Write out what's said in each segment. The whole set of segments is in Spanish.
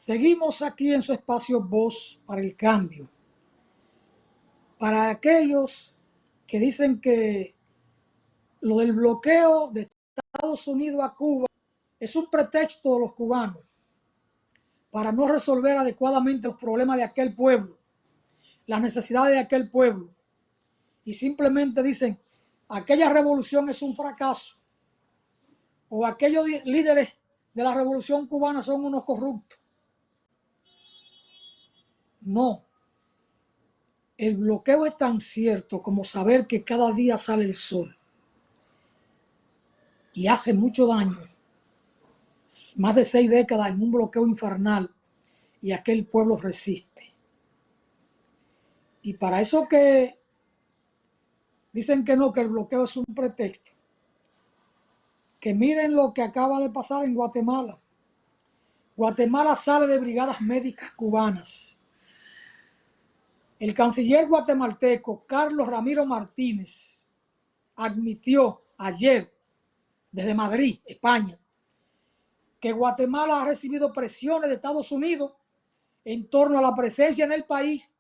Seguimos aquí en su espacio Voz para el Cambio. Para aquellos que dicen que lo del bloqueo de Estados Unidos a Cuba es un pretexto de los cubanos para no resolver adecuadamente los problemas de aquel pueblo, las necesidades de aquel pueblo. Y simplemente dicen, aquella revolución es un fracaso, o aquellos líderes de la revolución cubana son unos corruptos. No. El bloqueo es tan cierto como saber que cada día sale el sol y hace mucho daño. Más de 6 décadas en un bloqueo infernal y aquel pueblo resiste. Y para eso que dicen que no, que el bloqueo es un pretexto, que miren lo que acaba de pasar en Guatemala. Guatemala sale de brigadas médicas cubanas. El canciller guatemalteco Carlos Ramiro Martínez admitió ayer desde Madrid, España, que Guatemala ha recibido presiones de Estados Unidos en torno a la presencia en el país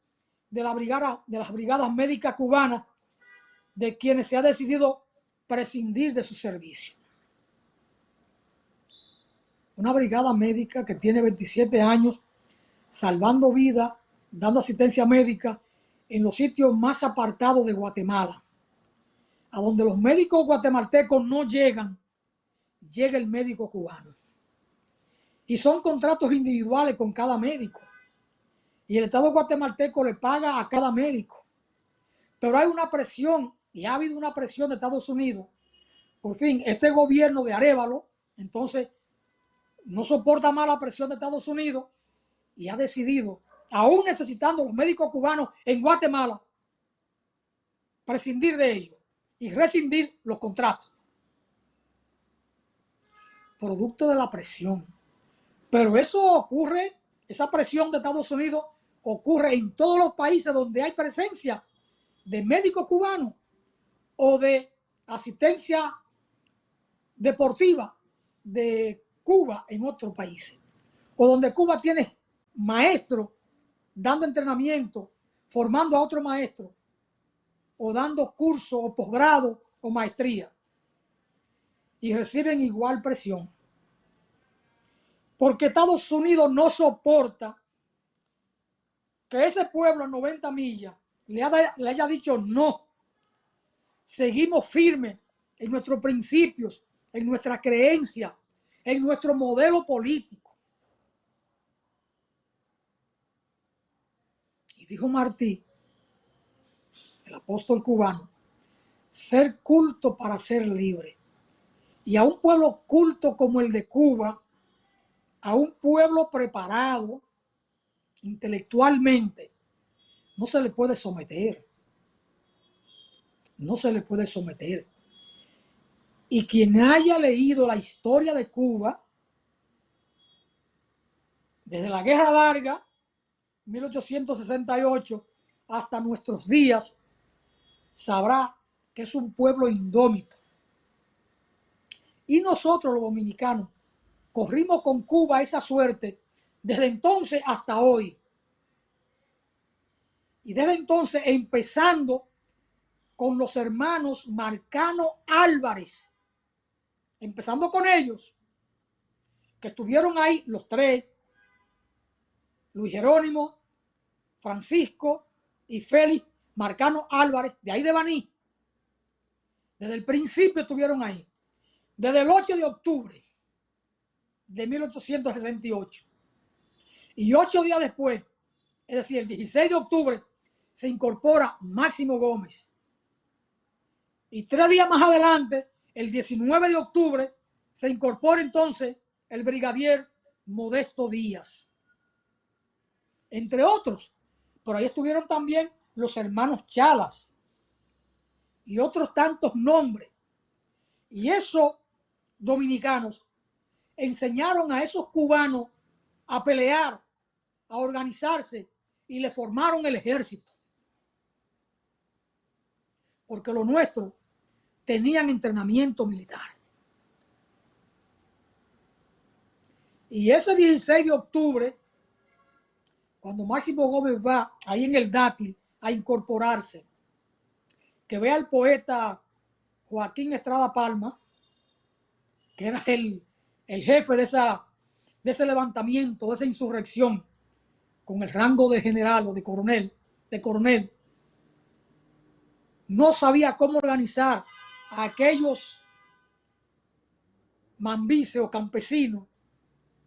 de las brigadas médicas cubanas, de quienes se ha decidido prescindir de su servicio. Una brigada médica que tiene 27 años salvando vidas, dando asistencia médica en los sitios más apartados de Guatemala, a donde los médicos guatemaltecos no llegan, llega el médico cubano. Y son contratos individuales con cada médico. Y el Estado guatemalteco le paga a cada médico. Pero hay una presión, y ha habido una presión de Estados Unidos. Por fin, este gobierno de Arévalo, entonces, no soporta más la presión de Estados Unidos y ha decidido, aún necesitando los médicos cubanos en Guatemala, prescindir de ellos y rescindir los contratos. Producto de la presión. Pero eso ocurre, esa presión de Estados Unidos ocurre en todos los países donde hay presencia de médicos cubanos o de asistencia deportiva de Cuba en otros países, o donde Cuba tiene maestros dando entrenamiento, formando a otro maestro, o dando curso o posgrado o maestría, y reciben igual presión. Porque Estados Unidos no soporta que ese pueblo a 90 millas le haya dicho no. Seguimos firmes en nuestros principios, en nuestra creencia, en nuestro modelo político. Y dijo Martí, el apóstol cubano, ser culto para ser libre. Y a un pueblo culto como el de Cuba, a un pueblo preparado intelectualmente, no se le puede someter. No se le puede someter. Y quien haya leído la historia de Cuba, desde la Guerra Larga, 1868, hasta nuestros días, sabrá que es un pueblo indómito. Y nosotros los dominicanos corrimos con Cuba esa suerte desde entonces hasta hoy. Y desde entonces empezando con los hermanos Marcano Álvarez, empezando con ellos, que estuvieron ahí los tres, Luis Jerónimo, Francisco y Félix Marcano Álvarez, de ahí de Baní. Desde el principio estuvieron ahí. Desde el 8 de octubre de 1868. Y 8 días después, es decir, el 16 de octubre, se incorpora Máximo Gómez. Y 3 días más adelante, el 19 de octubre, se incorpora entonces el brigadier Modesto Díaz. Entre otros. Por ahí estuvieron también los hermanos Chalas y otros tantos nombres. Y esos dominicanos enseñaron a esos cubanos a pelear, a organizarse, y le formaron el ejército. Porque los nuestros tenían entrenamiento militar. Y ese 16 de octubre cuando Máximo Gómez va ahí en el Dátil a incorporarse, que ve al poeta Joaquín Estrada Palma, que era el jefe de ese levantamiento, de esa insurrección, con el rango de general o de coronel, no sabía cómo organizar a aquellos mambises o campesinos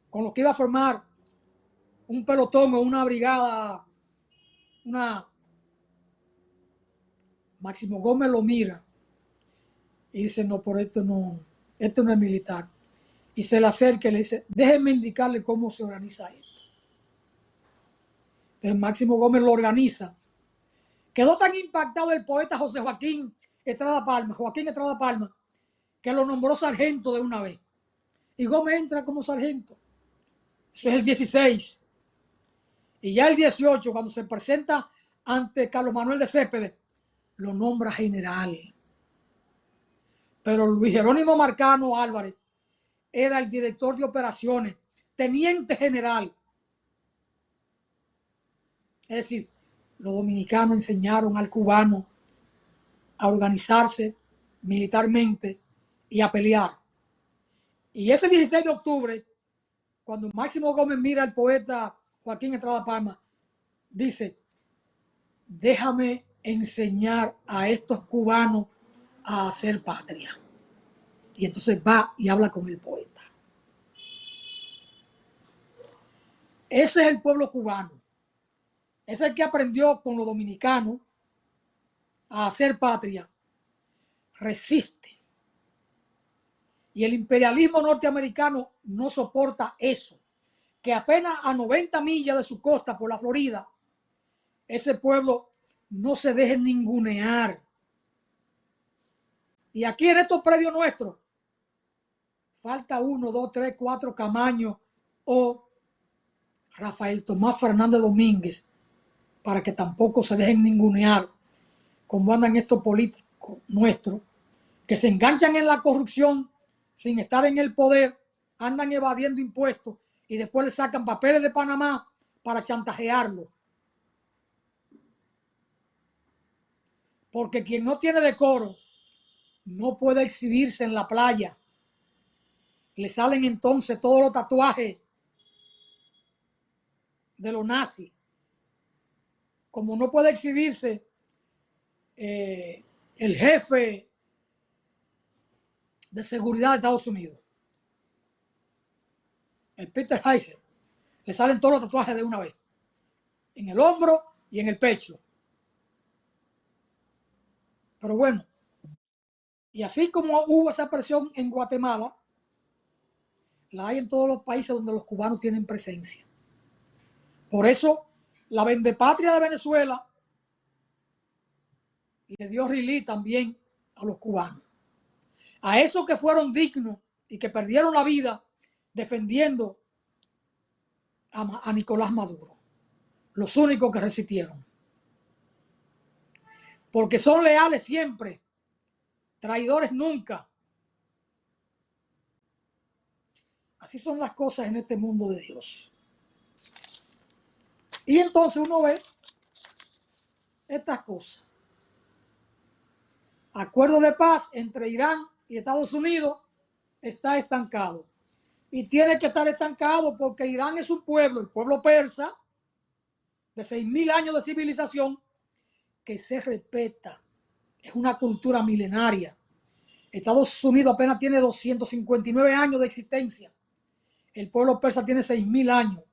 con los que iba a formar un pelotón o una brigada, una... Máximo Gómez lo mira y dice, no, por esto no es militar. Y se le acerca y le dice, déjenme indicarle cómo se organiza esto. Entonces Máximo Gómez lo organiza. Quedó tan impactado el poeta Joaquín Estrada Palma, que lo nombró sargento de una vez. Y Gómez entra como sargento. Eso es el 16. Y ya el 18, cuando se presenta ante Carlos Manuel de Céspedes, lo nombra general. Pero Luis Jerónimo Marcano Álvarez era el director de operaciones, teniente general. Es decir, los dominicanos enseñaron al cubano a organizarse militarmente y a pelear. Y ese 16 de octubre, cuando Máximo Gómez mira al poeta Joaquín Estrada Palma, dice, déjame enseñar a estos cubanos a hacer patria. Y entonces va y habla con el poeta. Ese es el pueblo cubano. Es el que aprendió con los dominicanos a hacer patria. Resiste. Y el imperialismo norteamericano no soporta eso. Que apenas a 90 millas de su costa por la Florida, ese pueblo no se deje ningunear. Y aquí en estos predios nuestros, falta 1, 2, 3, 4 Camaño o Rafael Tomás Fernández Domínguez para que tampoco se dejen ningunear como andan estos políticos nuestros que se enganchan en la corrupción sin estar en el poder, andan evadiendo impuestos y después le sacan papeles de Panamá para chantajearlo. Porque quien no tiene decoro no puede exhibirse en la playa. Le salen entonces todos los tatuajes de los nazis. Como no puede exhibirse el jefe de seguridad de Estados Unidos, el Peter Heiser, le salen todos los tatuajes de una vez, en el hombro y en el pecho. Pero bueno, y así como hubo esa presión en Guatemala, la hay en todos los países donde los cubanos tienen presencia. Por eso, la vendepatria de Venezuela le dio rilí también a los cubanos. A esos que fueron dignos y que perdieron la vida defendiendo a Nicolás Maduro. Los únicos que resistieron. Porque son leales siempre, traidores nunca. Así son las cosas en este mundo de Dios. Y entonces uno ve estas cosas. Acuerdo de paz entre Irán y Estados Unidos está estancado. Y tiene que estar estancado porque Irán es un pueblo, el pueblo persa, de 6.000 años de civilización, que se respeta. Es una cultura milenaria. Estados Unidos apenas tiene 259 años de existencia. El pueblo persa tiene 6.000 años.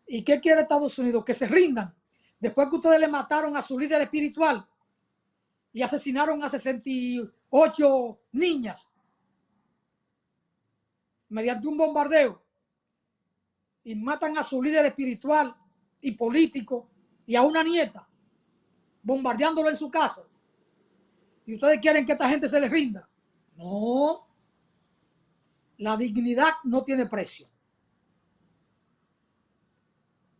¿Y qué quiere Estados Unidos? Que se rindan. Después que ustedes le mataron a su líder espiritual y asesinaron a 68 niñas mediante un bombardeo y matan a su líder espiritual y político y a una nieta, bombardeándolo en su casa. ¿Y ustedes quieren que esta gente se les rinda? No. La dignidad no tiene precio.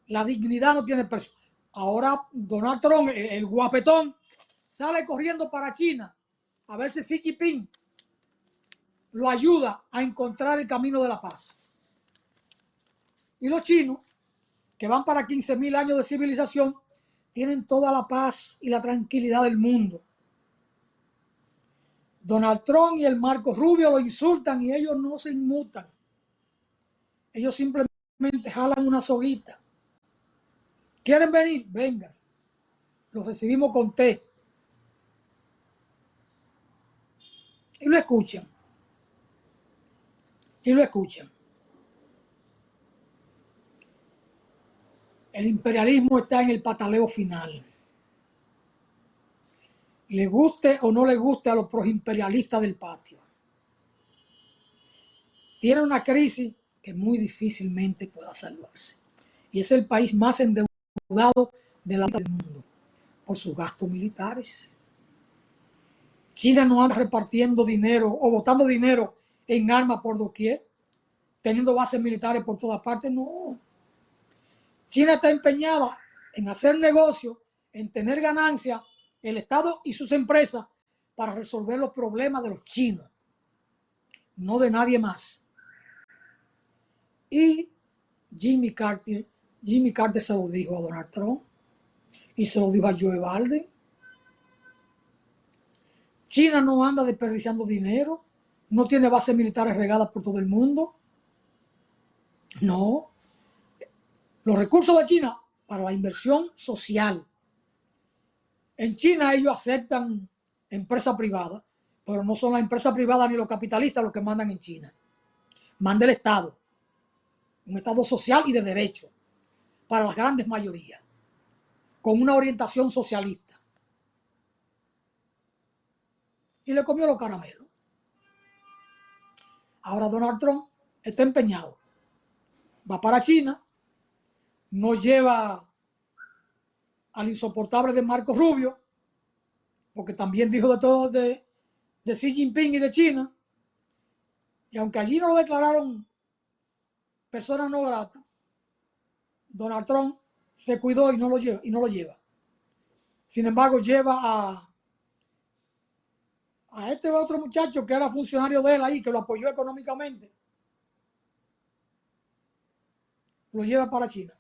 La dignidad no tiene precio. Ahora Donald Trump, el guapetón, sale corriendo para China a ver si Xi Jinping lo ayuda a encontrar el camino de la paz. Y los chinos que van para 15.000 años de civilización, tienen toda la paz y la tranquilidad del mundo. Donald Trump y el Marco Rubio lo insultan y ellos no se inmutan. Ellos simplemente jalan una soguita. ¿Quieren venir? Vengan. Los recibimos con té. Y lo escuchan. Y lo escuchan. El imperialismo está en el pataleo final. Le guste o no le guste a los proimperialistas del patio. Tiene una crisis que muy difícilmente pueda salvarse. Y es el país más endeudado del mundo por sus gastos militares. China no anda repartiendo dinero o botando dinero en armas por doquier, teniendo bases militares por todas partes. No. China está empeñada en hacer negocio, en tener ganancias, el Estado y sus empresas, para resolver los problemas de los chinos, no de nadie más. Y Jimmy Carter se lo dijo a Donald Trump y se lo dijo a Joe Biden. China no anda desperdiciando dinero, no tiene bases militares regadas por todo el mundo. No. Los recursos de China para la inversión social. En China ellos aceptan empresas privadas, pero no son las empresas privadas ni los capitalistas los que mandan en China. Manda el Estado. Un Estado social y de derecho para las grandes mayorías, con una orientación socialista. Y le comió los caramelos. Ahora Donald Trump está empeñado. Va para China, nos lleva al insoportable de Marco Rubio, porque también dijo de todo de Xi Jinping y de China. Y aunque allí no lo declararon persona no grata, Donald Trump se cuidó y no lo lleva. Sin embargo, lleva a este otro muchacho que era funcionario de él ahí, que lo apoyó económicamente. Lo lleva para China,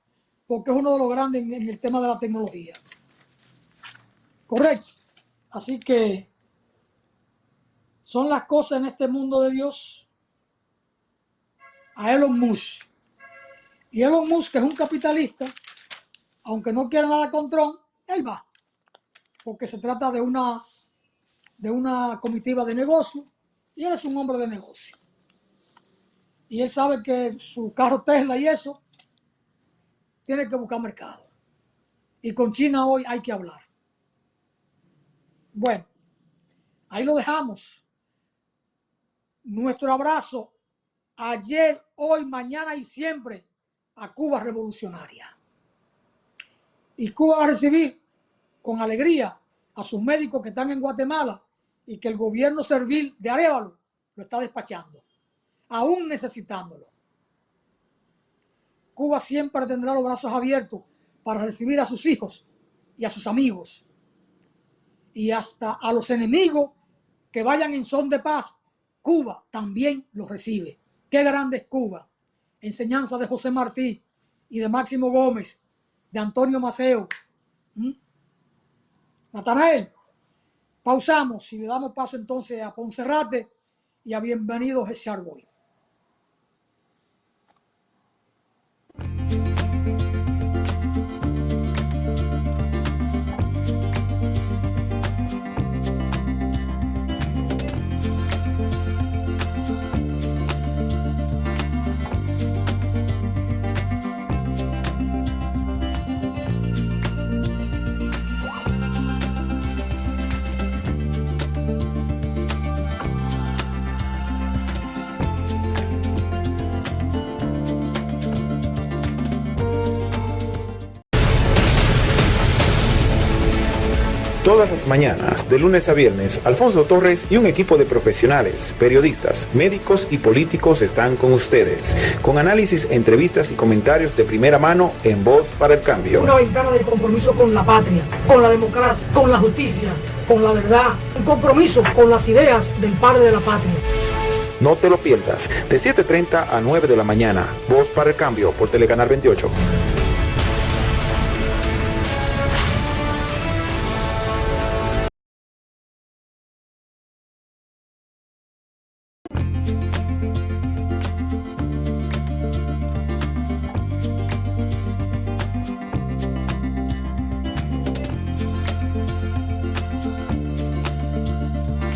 porque es uno de los grandes en el tema de la tecnología. Correcto. Así que son las cosas en este mundo de Dios. A Elon Musk. Y Elon Musk, que es un capitalista, aunque no quiera nada con Trump, él va. Porque se trata de una comitiva de negocio y él es un hombre de negocio. Y él sabe que su carro Tesla y eso tiene que buscar mercado. Y con China hoy hay que hablar. Bueno, ahí lo dejamos. Nuestro abrazo ayer, hoy, mañana y siempre a Cuba revolucionaria. Y Cuba va a recibir con alegría a sus médicos que están en Guatemala y que el gobierno servil de Arévalo lo está despachando, aún necesitándolo. Cuba siempre tendrá los brazos abiertos para recibir a sus hijos y a sus amigos. Y hasta a los enemigos que vayan en son de paz, Cuba también los recibe. Qué grande es Cuba. Enseñanza de José Martí y de Máximo Gómez, de Antonio Maceo. Natanael, pausamos y le damos paso entonces a Poncerrate y a Bienvenido Jesús Arboy. Todas las mañanas, de lunes a viernes, Alfonso Torres y un equipo de profesionales, periodistas, médicos y políticos están con ustedes, con análisis, entrevistas y comentarios de primera mano en Voz para el Cambio. Una ventana de compromiso con la patria, con la democracia, con la justicia, con la verdad, un compromiso con las ideas del padre de la patria. No te lo pierdas, de 7:30 a 9 de la mañana, Voz para el Cambio por Telecanal 28.